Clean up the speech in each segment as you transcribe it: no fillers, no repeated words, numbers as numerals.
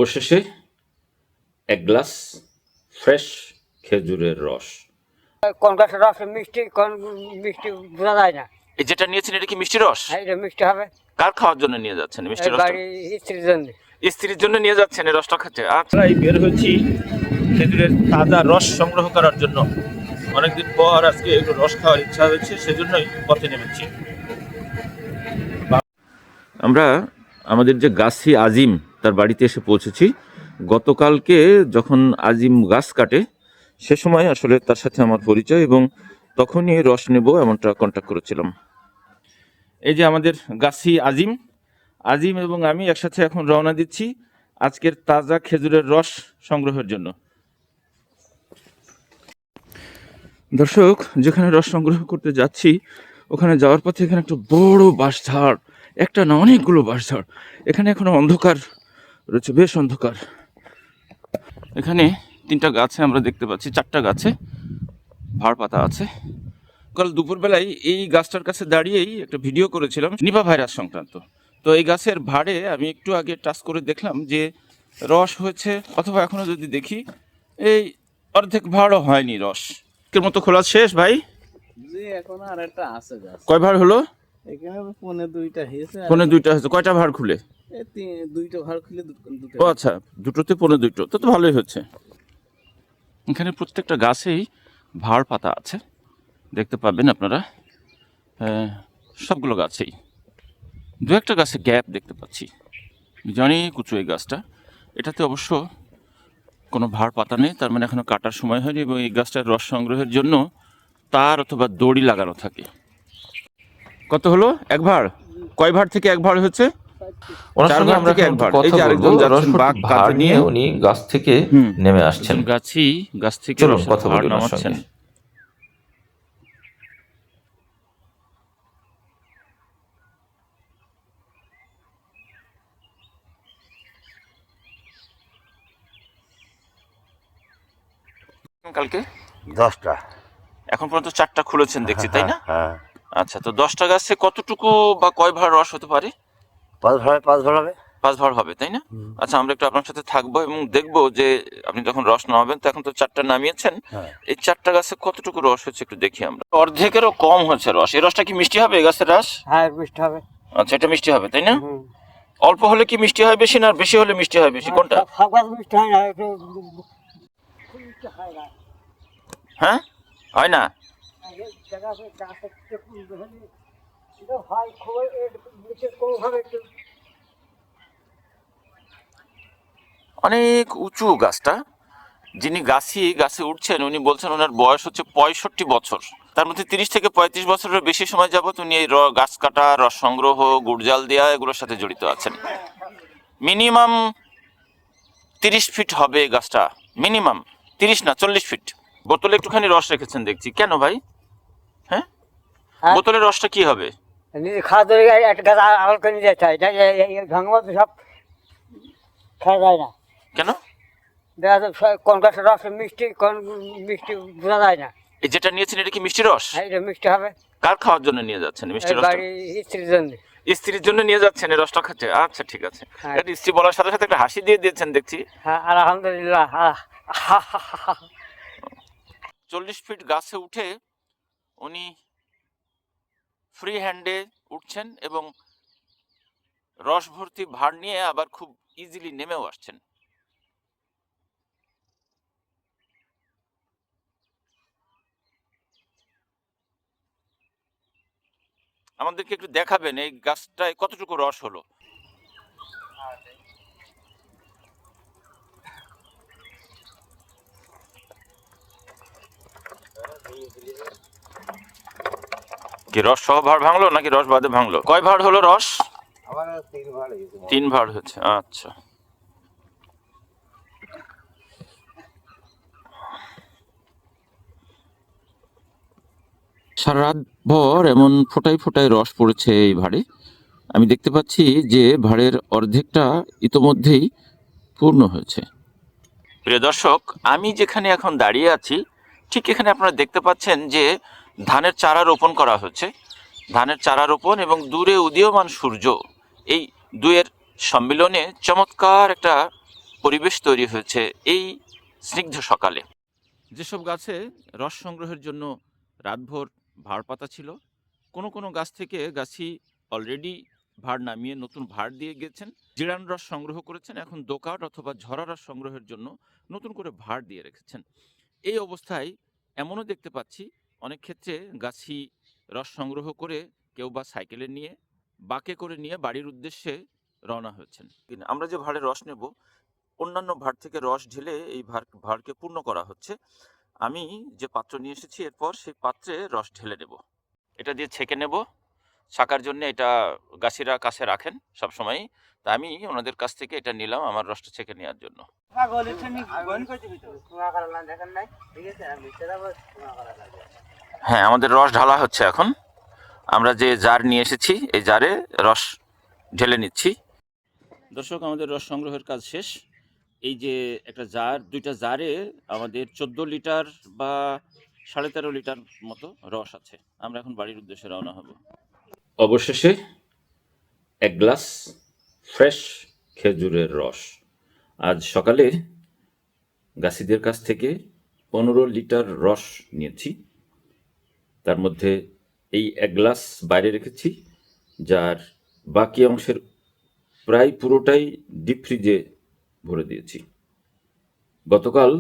অবশেষে এক glass fresh খেজুরের রস। কোন গাছের রস মিষ্টি, কোন মিষ্টি বোঝা যায় না। এই যেটা নিয়েছেন এটা কি মিষ্টি রস? হ্যাঁ, এটা মিষ্টি হবে। কার খাওয়ার জন্য নিয়ে যাচ্ছেন মিষ্টি রস? বাড়ি স্ত্রীর জন্য। স্ত্রীর জন্য নিয়ে যাচ্ছেন এই রসটা খাচ্ছে। আচ্ছা, এই বের হয়েছি খেজুরের তাজা রস সংগ্রহ করার জন্য। অনেকদিন পর আজকে একটু রস খাওয়ার ইচ্ছা হয়েছে, সেজন্যই পথে নেমেছি। আমরা আমাদের যে গাছি আজিম তার বাড়িতে এসে পৌঁছেছি। গতকালকে যখন আজিম গাছ কাটে সে সময় আসলে তার সাথে আমার পরিচয়, এবং তখনই রস নেব এমনটা কন্ট্যাক্ট করেছিলাম। এই যে আমাদের গাছি আজিম এবং আমি একসাথে এখন রওনা দিচ্ছি আজকের তাজা খেজুরের রস সংগ্রহের জন্য। দর্শক, যেখানে রস সংগ্রহ করতে যাচ্ছি ওখানে যাওয়ার পথে এখানে একটা বড় বাঁশঝাড়, একটা না অনেকগুলো বাঁশঝাড়। এখানে এখনো অন্ধকার রয়েছে, বেশ অন্ধকার। এখানে 3টা গাছে আমরা দেখতে পাচ্ছি, 4টা গাছে ভাড় পাতা আছে। কাল দুপুরবেলায় এই গাছটার কাছে দাঁড়িয়েই একটা ভিডিও করেছিলাম নিপা ভাইরাস সংক্রান্ত। তো এই গাছের ভাড়ে আমি একটু আগে টাচ করে দেখলাম যে রস হয়েছে, অথবা এখনো যদি দেখি এই অর্ধেক ভাড়ও হয়নি, রস এর মতো খোলা শেষ। ভাই এখন আর একটা আছে গাছ। কয় ভাড় হলো? এখানে পৌনে 2টা হয়েছে। পৌনে 2টা হয়েছে। কয়টা ভাড় খুলে? 2টা ভাড় খুলে দুটো। ও আচ্ছা, দুটোতে পৌনে 2টো, তো ভালোই হচ্ছে। এখানে প্রত্যেকটা গাছেই ভাড় পাতা আছে, দেখতে পাবেন আপনারা। সবগুলো গাছেই 2-1টা গাছে গ্যাপ দেখতে পাচ্ছি। অনেক উঁচু এই গাছটা। এটাতে অবশ্য কোনো ভাড় পাতা নেই, তার মানে এখনো কাটার সময় হয়নি, এবং এই গাছটার রস সংগ্রহের জন্য তার অথবা দড়ি লাগানো থাকে। কত হলো এক ভাড়? কয় ভাড় থেকে এক ভাড় হচ্ছে? ওনার সঙ্গে আমরা আরেকজন যাচ্ছেন বাঘ কাঁধে নিয়ে, উনি গাছ থেকে নেমে আসছেন। গাছ থেকে চলুন কথা বলি ওনার নামাচ্ছেন। সঙ্গে। কালকে 10টা। এখন পর্যন্ত 4টা খুলেছেন দেখছি, তাই না? হ্যাঁ, আচ্ছা, তো 10টা গাছে কতটুকু বা কয় ভাড় রস হতে পারে? 5 ভাড় হবে। 5 ভাড় হবে, তাই না? আচ্ছা, আমরা একটু আপনার সাথে থাকবো এবং দেখবো যে আপনি যখন রস নামাবেন, তো এখন তো 4টা নামিয়েছেন, এই 4টা গাছে কতটুকু রস হচ্ছে একটু দেখি আমরা। অর্ধেকেরও কম হচ্ছে রস। এই রসটা কি মিষ্টি হবে এই গাছের রস? হ্যাঁ, মিষ্টি হবে। আচ্ছা, এটা মিষ্টি হবে, তাই না? অল্প হলে কি মিষ্টি হয় বেশি, না বেশি হলে মিষ্টি হয় বেশি, কোনটা? সব গাছ মিষ্টি হয় না, একটু মিষ্টি হয় না। হ্যাঁ, হয় না? অনেক উঁচু গাছটা। যিনি গাছে উঠছেন উনি বলছেন ওনার বয়স হচ্ছে 65 বছর। তার মধ্যে 30 থেকে 35 বছরের বেশি সময় যাবত উনি এই গাছ কাটা, রস সংগ্রহ, গুড়জাল দেওয়া এগুলোর সাথে জড়িত আছেন। মিনিমাম 30 ফিট হবে এই গাছটা, মিনিমাম 30 না 40 ফিট। বোতলে একটুখানি রস রেখেছেন দেখছি, কেন ভাই? হ্যাঁ, বোতলের রসটা কি হবে? নিজে খাওয়া ধরে একটা গাছ আড়াল করে নিয়ে যেতে হয়, ভাঙবো তো সব খাওয়া যায় না। কেন? দেখা যায় কোন গাছের রস মিষ্টি, কোন মিষ্টি বোঝা যায় না। এই যেটা নিয়েছেন এটা কি মিষ্টি রস? হ্যাঁ, এটা মিষ্টি হবে। কার খাওয়ার জন্য নিয়ে যাচ্ছেন মিষ্টি রস? বাড়ি স্ত্রীর জন্য। স্ত্রীর জন্য নিয়ে যাচ্ছেন এই রসটা খাচ্ছে। আচ্ছা, ঠিক আছে। হ্যাঁ। এটা স্ত্রী বলার সাথে সাথে একটা হাসি দিয়ে দিয়েছেন দেখছি। হ্যাঁ, আলহামদুলিল্লাহ। 40 ফিট গাছে উঠে উনি ফ্রি হ্যান্ডে উঠছেন এবং রস ভর্তি ভার নিয়ে আবার খুব ইজিলি নেমেও আসছেন। আমাদেরকে একটু দেখাবেন এই গাছটায় কতটুকু রস হলো? কি রস সহ ভাড় ভাঙলো নাকি রস বাদে ভাঙলো? কয় ভাড় হলো রস? 3 ভাড় হচ্ছে। আচ্ছা, সারা রাত ভর এমন ফোটায় ফোটায় রস পড়েছে এই ভাড়ে। আমি দেখতে পাচ্ছি যে ভাড়ের অর্ধেকটা ইতোমধ্যেই পূর্ণ হয়েছে। প্রিয় দর্শক, আমি যেখানে এখন দাঁড়িয়ে আছি ঠিক এখানে আপনারা দেখতে পাচ্ছেন যে ধানের চারা রোপণ করা হচ্ছে। ধানের চারা রোপণ এবং দূরে উদীয়মান সূর্য, এই দুয়ের সম্মিলনে চমৎকার একটা পরিবেশ তৈরি হয়েছে এই স্নিগ্ধ সকালে। যেসব গাছে রস সংগ্রহের জন্য রাতভর ভাড় পাতা ছিল, কোনো কোনো গাছ থেকে গাছি অলরেডি ভাড় নামিয়ে নতুন ভাড় দিয়ে গেছেন, জিরান রস সংগ্রহ করেছেন, এখন দোকাট অথবা ঝরা রস সংগ্রহের জন্য নতুন করে ভাড় দিয়ে রেখেছেন। এই অবস্থায় এমনও দেখতে পাচ্ছি অনেক ক্ষেত্রে গাছি রস সংগ্রহ করে কেউ বা সাইকেলে নিয়ে বাঁকে করে নিয়ে বাড়ির উদ্দেশ্যে রওনা হয়েছেন। আমরা যে ভাড়ে রস নেব, অন্যান্য ভাড় থেকে রস ঢেলে এই ভাড়কে পূর্ণ করা হচ্ছে। আমি যে পাত্র নিয়ে এসেছি এরপর সেই পাত্রে রস ঢেলে নেব। এটা দিয়ে ছেঁকে নেব। ছাকার জন্য এটা গাছিরা কাছে রাখেন সবসময়, তা আমি ওনাদের কাছ থেকে এটা নিলাম আমার রসটা ছেঁকে নেওয়ার জন্য। হ্যাঁ, আমাদের রস ঢালা হচ্ছে এখন। আমরা যে জার নিয়ে এসেছি এই জারে রস ঢেলে নিচ্ছি। দর্শক, আমাদের রস সংগ্রহের কাজ শেষ। এই যে একটা জার, দুইটা জারে আমাদের 14 লিটার বা 13.5 লিটার মতো রস আছে। আমরা এখন বাড়ির উদ্দেশ্যে রওনা হব। অবশেষে এক গ্লাস ফ্রেশ খেজুরের রস। আজ সকালে গাছিদের কাছ থেকে 15 লিটার রস নিয়েছি। তার মধ্যে এই এক গ্লাস বাইরে রেখেছি, যার বাকি অংশের প্রায় পুরোটাই ডিপ ফ্রিজে ভরে দিয়েছি। গতকাল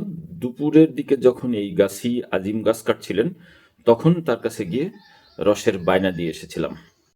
দুপুরের দিকে যখন এই গাছি আজিম গাছ কাটছিলেন, তখন তার কাছে গিয়ে রসের বায়না দিয়ে এসেছিলাম।